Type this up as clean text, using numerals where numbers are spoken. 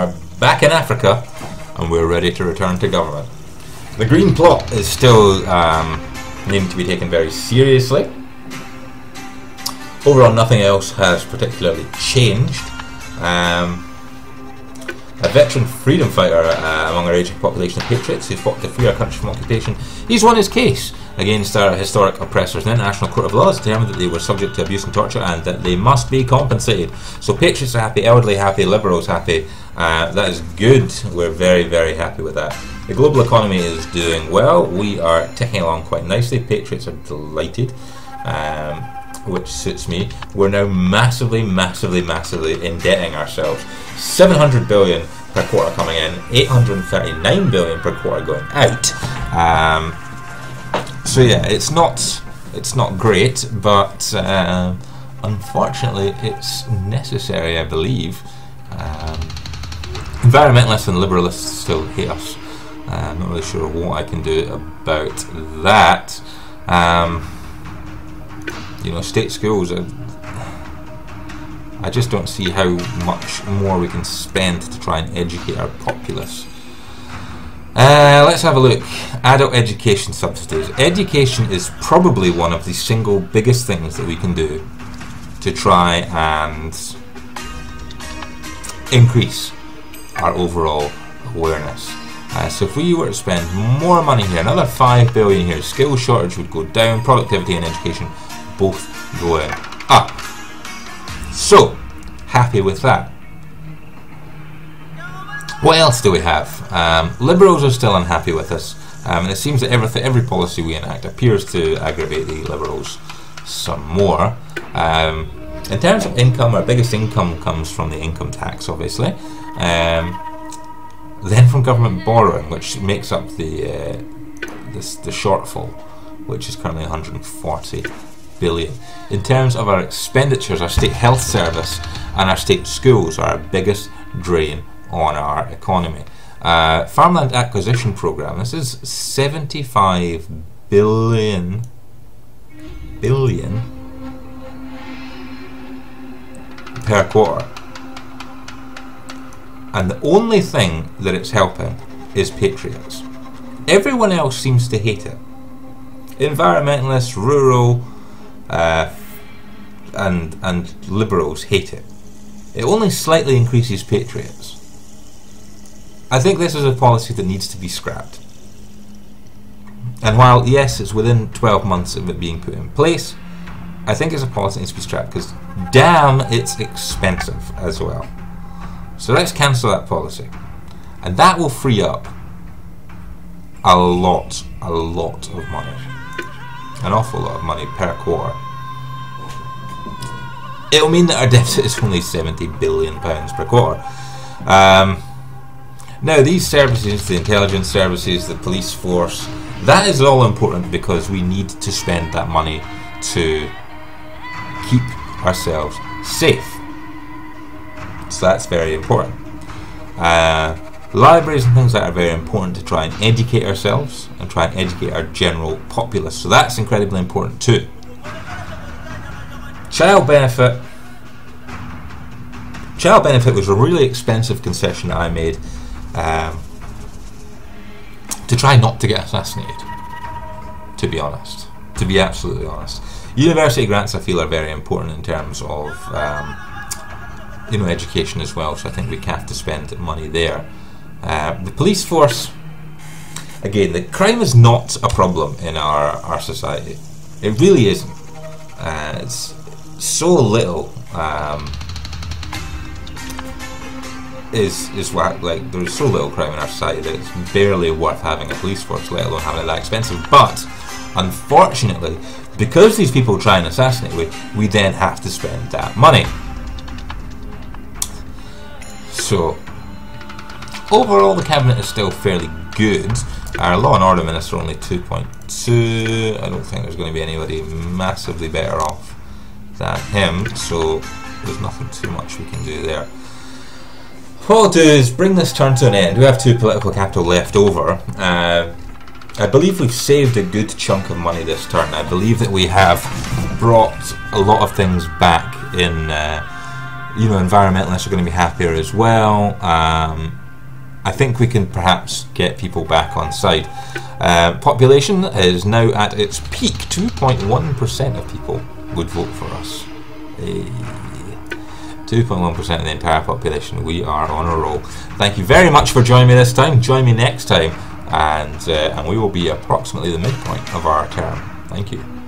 are back in Africa and we're ready to return to government. The Green Plot is still needing to be taken very seriously. Overall, nothing else has particularly changed. A veteran freedom fighter among our aging population of patriots who fought to free our country from occupation, he's won his case against our historic oppressors. An international court of law has determined that they were subject to abuse and torture and that they must be compensated. So patriots are happy, elderly happy, liberals happy. That is good. We're very, very happy with that. The global economy is doing well. We are ticking along quite nicely. Patriots are delighted, which suits me. We're now massively, massively, massively indebting ourselves. 700 billion per quarter coming in, 839 billion per quarter going out. So yeah, it's not great, but unfortunately it's necessary, I believe. Environmentalists and liberalists still hate us. I'm not really sure what I can do about that. You know, state schools, I just don't see how much more we can spend to try and educate our populace. Let's have a look. Adult education subsidies. Education is probably one of the single biggest things that we can do to try and increase our overall awareness. So if we were to spend more money here, another 5 billion here, skill shortage would go down, productivity and education both going up. So, happy with that. What else do we have? Liberals are still unhappy with us, and it seems that every policy we enact appears to aggravate the Liberals some more. In terms of income, our biggest income comes from the income tax, obviously. Then from government borrowing, which makes up the shortfall, which is currently 140 billion. In terms of our expenditures, our state health service and our state schools are our biggest drain on our economy. Farmland acquisition program. This is 75 billion per quarter. And the only thing that it's helping is patriots. Everyone else seems to hate it. Environmentalists, rural, and liberals hate it. It only slightly increases patriots. I think this is a policy that needs to be scrapped. And while, yes, it's within 12 months of it being put in place, I think it's a policy that needs to be scrapped because, damn, it's expensive as well. So let's cancel that policy. And that will free up a lot of money. An awful lot of money per quarter. It'll mean that our deficit is only £70 billion per quarter. Now these services, the intelligence services, the police force, that is all important because we need to spend that money to keep ourselves safe. So that's very important. Libraries and things like that are very important to try and educate ourselves and try and educate our general populace. So that's incredibly important too. Child benefit. Child benefit was a really expensive concession that I made to try not to get assassinated, to be honest, to be absolutely honest. University grants I feel are very important in terms of you know, education as well, so I think we have to spend money there. The police force, again, the crime is not a problem in our society. It really isn't. It's so little is what, like, there's so little crime in our society that it's barely worth having a police force, let alone having it that expensive. But unfortunately, because these people try and assassinate, we then have to spend that money. So overall, the cabinet is still fairly good. Our law and order minister only 2.2. I don't think there's going to be anybody massively better off than him, so there's nothing too much we can do there. What I'll do is bring this turn to an end. We have 2 political capital left over. I believe we've saved a good chunk of money this turn. I believe that we have brought a lot of things back in you know, environmentalists are going to be happier as well. I think we can perhaps get people back on side. Population is now at its peak. 2.1% of people would vote for us. 2.1% of the entire population. We are on a roll. Thank you very much for joining me this time. Join me next time, and we will be approximately the midpoint of our term. Thank you.